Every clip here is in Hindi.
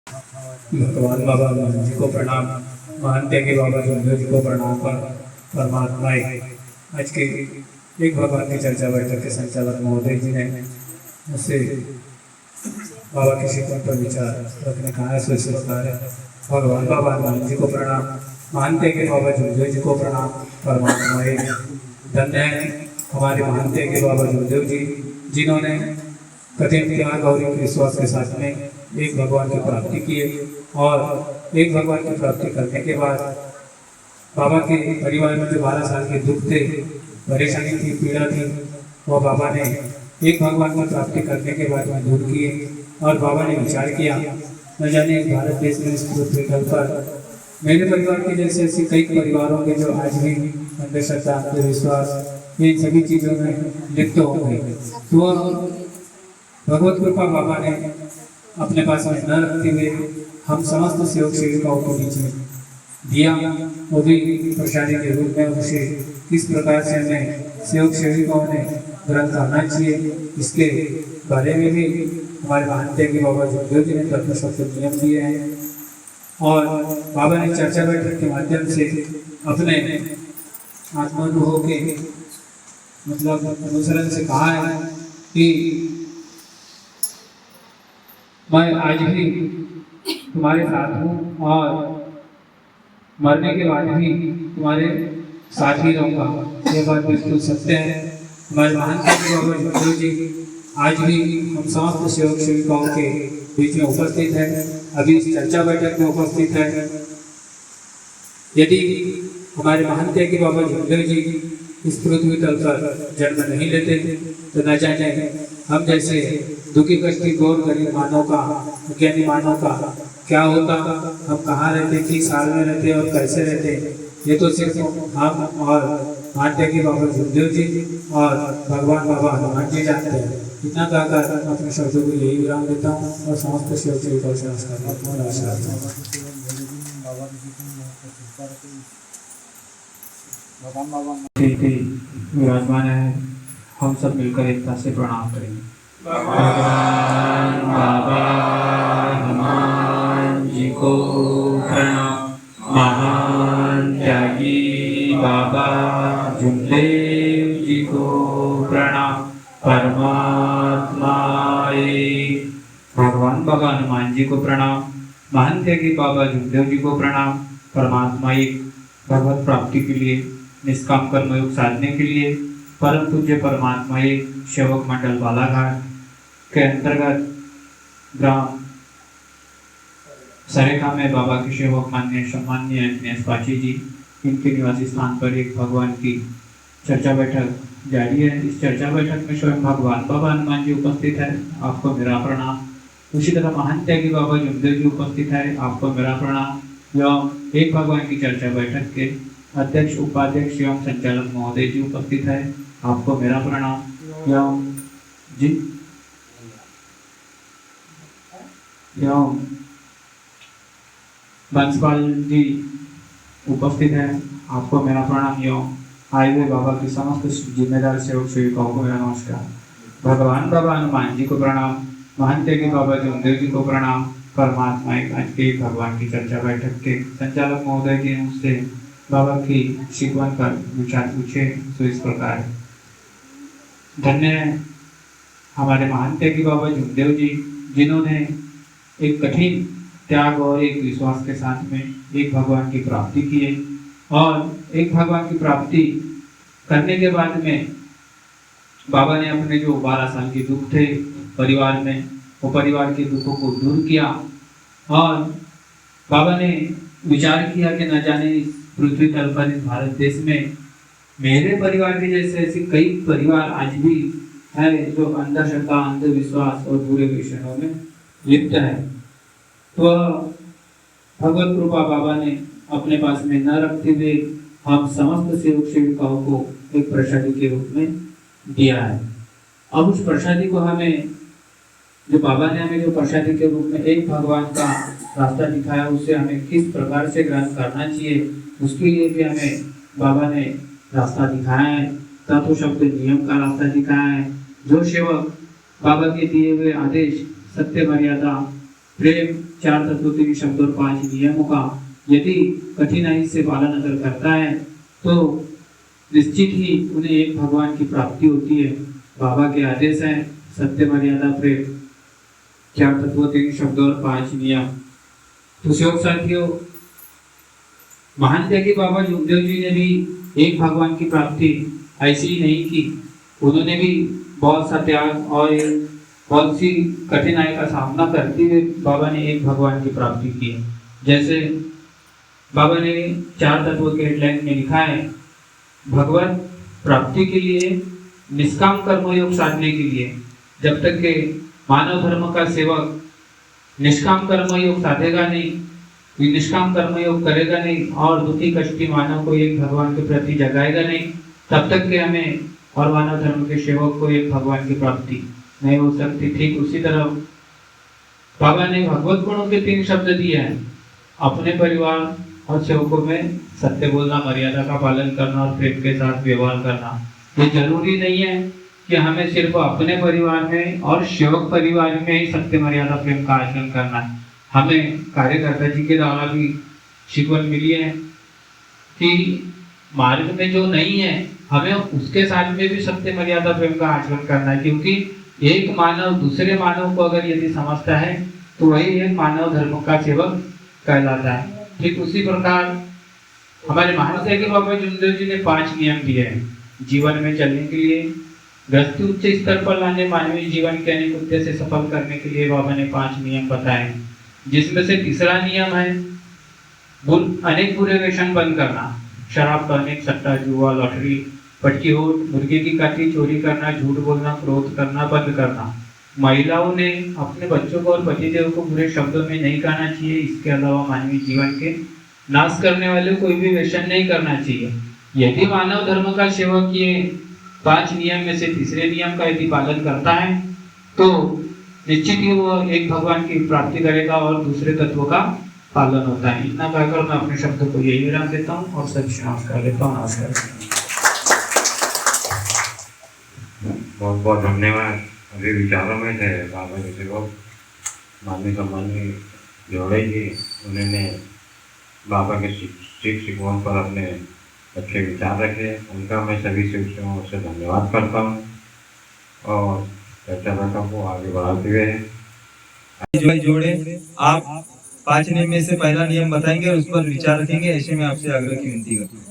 भगवान बाबा जी को प्रणाम, मानते हैं कि बाबा जोंधेव जी को प्रणाम कर परमात्मा आज के एक भगवान की चर्चा बैठक के संचालक महोदय जी ने मुझसे बाबा के शिकवन पर विचार रखने कहा है। इस प्रकार है, भगवान बाबा हनुमान जी को प्रणाम, मानते हैं कि बाबा जोंधेव जी को प्रणाम, परमात्मा धन्य है हमारे मानते हैं कि बाबा जोंधेव जी जिन्होंने कठिन त्याग और एक विश्वास के साथ में एक भगवान की प्राप्ति की और एक भगवान की प्राप्ति करने के बाद बाबा के परिवार में जो 12 साल के दुख थे, परेशानी थी, पीड़ा थी, वो बाबा ने एक भगवान की प्राप्ति करने के बाद में दूर किए और बाबा ने विचार किया, न जाने भारत देश में इस पृथ्वी तल पर मेरे परिवार के जैसे ऐसे कई परिवारों के जो आज भी अंधश्रद्धा, अंधविश्वास इन सभी चीज़ों में लिप्त हो गए, तो भगवत कृपा बाबा ने अपने पास में न रखते हुए हम समस्त सेवक सेविकाओं को नीचे दिया, वो भी प्रसादी के रूप में। उसे किस प्रकार से हमें सेवक सेविकाओं ने ग्रंथ आना चाहिए, इसके बारे में भी हमारे मानते हैं कि बाबा जोंधेव जी ने तत्व शब्द नियम दिए हैं और बाबा ने चर्चा बैठक के माध्यम से अपने आत्मानुभव के मतलब अनुसरण से कहा है कि मैं आज भी तुम्हारे साथ हूँ और मरने के बाद भी तुम्हारे साथ ही रहूँगा। ये बात बिल्कुल सत्य है। हमारे महान बाबा जोंधेव जी आज भी हम समस्त सेवक सेविकाओं के बीच में उपस्थित है, अभी इस चर्चा बैठक में उपस्थित है। यदि हमारे महंत है कि बाबा जोंधेव जी इस पृथ्वी तल पर जन्म नहीं लेते तो न जाने हम जैसे दुखी कष्टी गौर गरीब मानव का, अज्ञानी मानव का क्या होता, हम कहाँ रहते, किस साल में रहते और कैसे रहते। ये तो सिर्फ हम और मानते कि बाबा जोंधेव जी और भगवान बाबा हनुमान जी जानते हैं। इतना कहकर अपने शब्दों को यही विराम देता हूँ और समस्त शिव जी को विराजमान है। हम सब मिलकर एकता से प्रणाम करेंगे। भगवान बाबा हनुमान जी को प्रणाम, महान त्यागी बाबा जोंधेव जी को प्रणाम, परमात्मा भगवान बाबा हनुमान जी को प्रणाम, महान त्यागी बाबा जोंधेव जी को प्रणाम, परमात्मा भगवत प्राप्ति के लिए निष्काम कर्मयोग साधने के लिए परम पूज्य परमात्मा सेवक मंडल बालाघाट के अंतर्गत ग्राम सरेखा में बाबा के सेवक मान्य सम्मान्य दिनेश पाची जी, इनके निवासी स्थान पर एक भगवान की चर्चा बैठक जारी है। इस चर्चा बैठक में स्वयं भगवान बाबा हनुमान जी उपस्थित है, आपको मेरा प्रणाम। उसी तरह महान त्यागी बाबा जोंधेव जी उपस्थित है, आपको मेरा प्रणाम। एवं एक भगवान की चर्चा बैठक के अध्यक्ष, उपाध्यक्ष एवं संचालक महोदय जी उपस्थित है, आपको मेरा प्रणाम। एवं बंसपाल जी उपस्थित है, आपको मेरा प्रणाम। एवं आए हुए बाबा की समस्त जिम्मेदार सेवक सेविकाओं को मेरा नमस्कार। भगवान बाबा हनुमान जी को प्रणाम, महान त्यागी बाबा जोंधेव जी को प्रणाम, परमात्मा आज के भगवान की चर्चा बैठक के संचालक महोदय जी ने उससे बाबा की शिकवन पर विचार पूछे तो इस प्रकार। धन्य है हमारे महान त्यागी बाबा जोंधेव जी जिन्होंने एक कठिन त्याग और एक विश्वास के साथ में एक भगवान की प्राप्ति की है और एक भगवान की प्राप्ति करने के बाद में बाबा ने अपने जो 12 साल के दुख थे परिवार में, वो परिवार के दुखों को दूर किया और बाबा ने विचार किया कि न जाने पृथ्वी तल पर इस भारत देश में मेरे परिवार के जैसे ऐसे कई परिवार आज भी है जो अंधश्रद्धा, अंधविश्वास और बुरे विषयों में लिप्त है। तो भगवत कृपा बाबा ने अपने पास में न रखते हुए हम समस्त सेवक सेविकाओं को एक प्रसादी के रूप में दिया है। अब उस प्रसादी को हमें जो बाबा ने हमें जो प्रसादी के रूप में एक भगवान का रास्ता दिखाया, उससे हमें किस प्रकार से ग्रहण करना चाहिए, उसके लिए भी हमें बाबा ने रास्ता दिखाया है। तत्व शब्द नियम का रास्ता दिखाया है। जो सेवक बाबा के दिए हुए आदेश, सत्य, मर्यादा प्रेम, चार तत्वों के शब्द और 5 नियमों का यदि कठिनाई से पालन अगर करता है तो निश्चित ही उन्हें एक भगवान की प्राप्ति होती है। बाबा के आदेश है सत्य, मर्यादा, प्रेम, चार तत्व, 3 शब्द और 5 नियम। तो शिव साथियों, महान त्यागी बाबा जुगदेव जी ने भी एक भगवान की प्राप्ति ऐसी ही नहीं की। उन्होंने भी बहुत सा त्याग और बहुत सी कठिनाई का सामना करते हुए बाबा ने एक भगवान की प्राप्ति की। जैसे बाबा ने चार तत्वों के हेडलाइन में लिखा है, भगवत प्राप्ति के लिए निष्काम कर्मयोग साधने के लिए जब तक के मानव धर्म का सेवक निष्काम कर्मयोग साधेगा नहीं, निष्काम कर्मयोग करेगा नहीं और दुखी कष्टी मानव को एक भगवान के प्रति जगाएगा नहीं, तब तक के हमें और मानव धर्म के सेवक को एक भगवान की प्राप्ति नहीं हो सकती। ठीक उसी तरह बाबा ने भगवत गुणों के 3 शब्द दिए हैं, अपने परिवार और सेवकों में सत्य बोलना, मर्यादा का पालन करना और प्रेम के साथ व्यवहार करना। ये जरूरी नहीं है कि हमें सिर्फ अपने परिवार में और सेवक परिवार में ही सत्य, मर्यादा, प्रेम का आचरण करना है। हमें कार्यकर्ता जी के द्वारा भी शिकवत मिली है कि मार्ग में जो नहीं है हमें उसके साथ में भी सत्य, मर्यादा, प्रेम का आचरण करना है, क्योंकि एक मानव दूसरे मानव को अगर यदि समझता है तो वही एक मानव धर्म का सेवक कहलाता है। ठीक उसी प्रकार हमारे महान त्यागी बाबा जुगदेव जी ने 5 नियम दिए हैं जीवन में चलने के लिए, गृहस्थी उच्च स्तर पर लाने, मानवीय जीवन के अनेक उद्देश्य सफल करने के लिए बाबा ने 5 नियम बताए, जिसमें से तीसरा नियम है अनेक बुरे व्यसन बंद करना। शराब, अनेक सट्टा, जुआ, लॉटरी, पटकी होट, मुर्गे की काटी, चोरी करना, झूठ बोलना, क्रोध करना बंद करना। महिलाओं ने अपने बच्चों को और पतिदेव को बुरे शब्दों में नहीं कहना चाहिए। इसके अलावा मानवीय जीवन के नाश करने वाले कोई भी व्यसन नहीं करना चाहिए। यदि मानव धर्म का सेवक ये 5 नियम में से तीसरे नियम का यदि पालन करता है तो निश्चित ही वो एक भगवान की प्राप्ति करेगा और दूसरे तत्वों का पालन होता है। इतना कहकर मैं अपने शब्द को यही विराम देता हूँ और सभी नमस्कार लेता हूँ। नमस्कार। बहुत बहुत धन्यवाद। अभी विचारों में थे बाबा जी को माननीय सम्माननीय जोड़े जी, उन्होंने बाबा के शिकवों पर अपने अच्छे विचार रखे। उनका मैं सभी शिक्षकों से धन्यवाद करता हूँ और चर्चा को आगे बढ़ाते हुए जोड़े आप 5 नियम में से पहला नियम बताएंगे और उस पर विचार रखेंगे, ऐसे में आपसे आग्रह की विनती करता हूँ।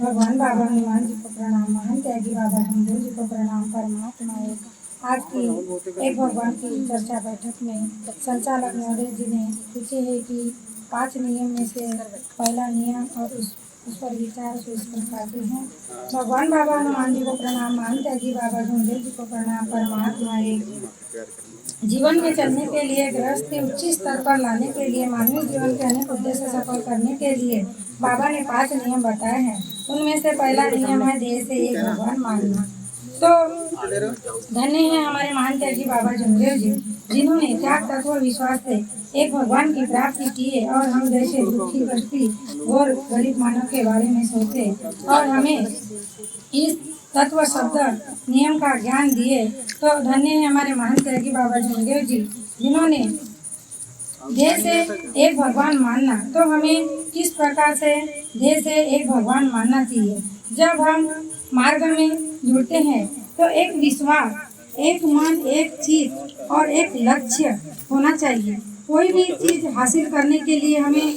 भगवान बाबा हनुमान जी को प्रणाम, महान त्यागी बाबा जुगदेव जी को प्रणाम। परमात्मा आज की एक भगवान की चर्चा बैठक में संचालक महोदय जी ने पूछे है कि 5 नियम में से पहला नियम और उस पर विचार से इस प्रकार के हैं। भगवान बाबा हनुमान जी को प्रणाम, महान त्यागी बाबा जुगदेव जी को प्रणाम। परमात्मा जीवन में चलने के लिए, गृहस्थी उच्च स्तर पर लाने के लिए, मानवीय जीवन के अनेक उद्देश्य सफल करने के लिए बाबा ने 5 नियम बताए हैं। उनमें से पहला नियम है देह से एक भगवान मानना। तो धन्य है हमारे महान त्यागी बाबा जुगदेव जी, जिन्होंने त्याग, तत्व, विश्वास से एक भगवान की प्राप्ति की है और हम जैसे दुखी, कष्टी और गरीब मानव के बारे में सोचे और हमें इस तत्व, शब्द, नियम का ज्ञान दिए। तो धन्य है हमारे महान त्यागी बाबा जुगदेव जी, जिन्होंने देह से एक भगवान मानना। तो हमें किस प्रकार से देह से एक भगवान मानना चाहिए? जब हम मार्ग में जुड़ते हैं तो एक विश्वास, एक मन, एक चीज और एक लक्ष्य होना चाहिए। कोई भी चीज हासिल करने के लिए हमें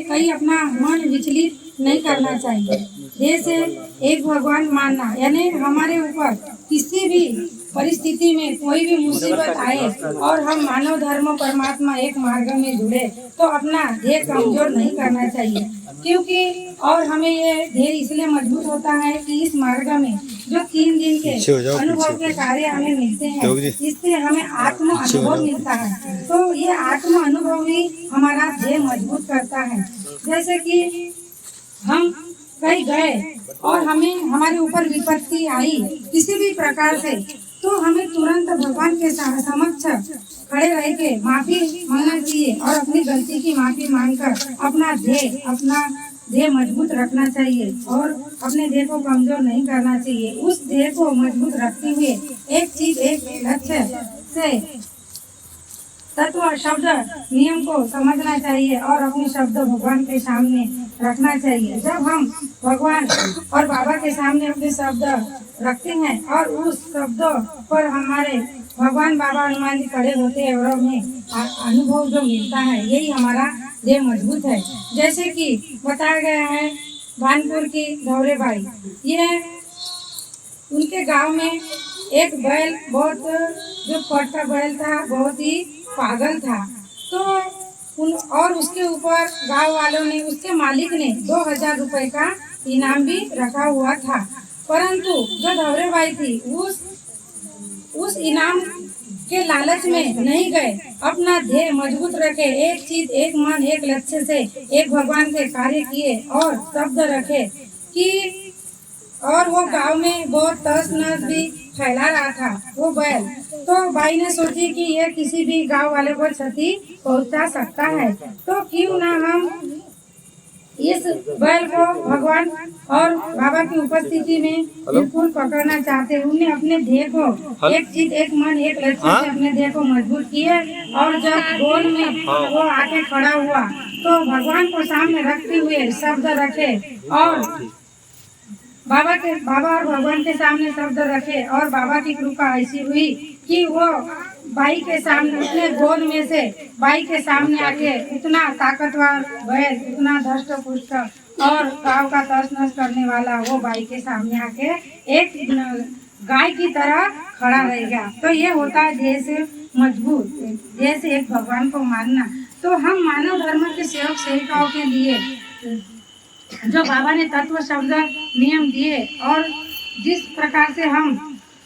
कहीं अपना मन विचलित नहीं करना चाहिए। देह से एक भगवान मानना यानी हमारे ऊपर किसी भी परिस्थिति में कोई भी मुसीबत आए और हम मानव धर्म परमात्मा एक मार्ग में जुड़े तो अपना देह कमजोर नहीं करना चाहिए, क्योंकि और हमें ये देह इसलिए मजबूत होता है कि इस मार्ग में जो 3 दिन के अनुभव के कार्य हमें मिलते हैं, इससे हमें आत्म अनुभव मिलता है। तो ये आत्म अनुभव ही हमारा देह मजबूत करता है। जैसे कि हम कहीं गए और हमें हमारे ऊपर विपत्ति आई किसी भी प्रकार से, तो हमें तुरंत भगवान के समक्ष खड़े रह के माफी मांगना चाहिए और अपनी गलती की माफी मांगकर अपना देह, अपना देह मजबूत रखना चाहिए और अपने देह को कमजोर नहीं करना चाहिए। उस देह को मजबूत रखते हुए एक चीज एक लक्ष्य से तत्व शब्द नियम को समझना चाहिए और अपने शब्द भगवान के सामने रखना चाहिए। जब हम भगवान और बाबा के सामने अपने शब्द रखते हैं और उस शब्दों पर हमारे भगवान बाबा हनुमान जी खड़े होते हैं और हमें अनुभव जो मिलता है, यही हमारा देह मजबूत है। जैसे कि बताया गया है भानपुर की धौरे बाई, ये उनके गांव में एक बैल बहुत जो पट्टा बैल था, बहुत ही पागल था। तो और उसके ऊपर गांव वालों ने, उसके मालिक ने 2000 रुपए का इनाम भी रखा हुआ था। परंतु जो धौरे बाई थी उस इनाम के लालच में नहीं गए, अपना ध्येय मजबूत रखे, एक चीज एक मन एक लक्ष्य से एक भगवान के कार्य किए और शब्द रखे कि और वो गांव में बहुत तहस नहस भी फैला रहा था वो बैल। तो बाई ने सोची कि ये किसी भी गांव वाले को क्षति पहुंचा सकता है, तो क्यों ना हम इस बैल को भगवान और बाबा की उपस्थिति में बिल्कुल पकड़ना चाहते। उन्हें अपने देह को एक चीज एक मन एक लक्ष्य से अपने देह को मजबूत किए और जब गोल में वो आके खड़ा हुआ तो भगवान को सामने रखते हुए शब्द रखे और बाबा और भगवान के सामने शब्द रखे और बाबा की कृपा ऐसी हुई कि वो बाई के सामने, उतने गोद में से बाई के सामने आके इतना ताकतवर बैल, इतना धष्ट पुष्ट और गांव का तहस नहस करने वाला वो बाई के सामने आके एक गाय की तरह खड़ा रह गया। तो ये होता है देह से मजबूत, देह से एक भगवान को मानना। तो हम मानव धर्म के सेवक सेविकाओं के लिए जो बाबा ने तत्व शब्द नियम दिए और जिस प्रकार से हम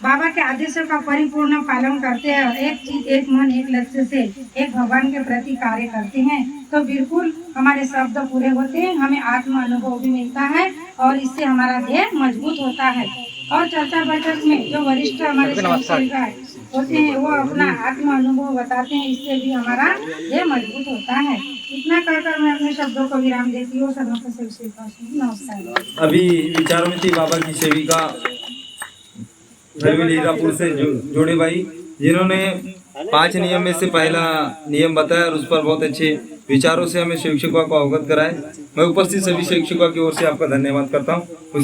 बाबा के आदेशों का परिपूर्ण पालन करते हैं, एक चीज एक मन एक लक्ष्य से एक भगवान के प्रति कार्य करते हैं, तो बिल्कुल हमारे शब्द पूरे होते हैं, हमें आत्म अनुभव भी मिलता है और इससे हमारा देह मजबूत होता है। और चर्चा बैठक में जो वरिष्ठ हमारे होते हैं वो अपना आत्म अनुभव बताते हैं, इससे भी हमारा देह मजबूत होता है। इतना कहकर मैं अपने शब्दों को विराम देती हूँ। नमस्कार। अभी विचारों में थी बाबा की सेविका हीरापुर से जोड़े भाई, जिन्होंने 5 नियम में से पहला नियम बताया और उस पर बहुत अच्छे विचारों से हमें शिक्षकों को अवगत कराए। मैं उपस्थित सभी शिक्षकों की ओर से आपका धन्यवाद करता हूँ।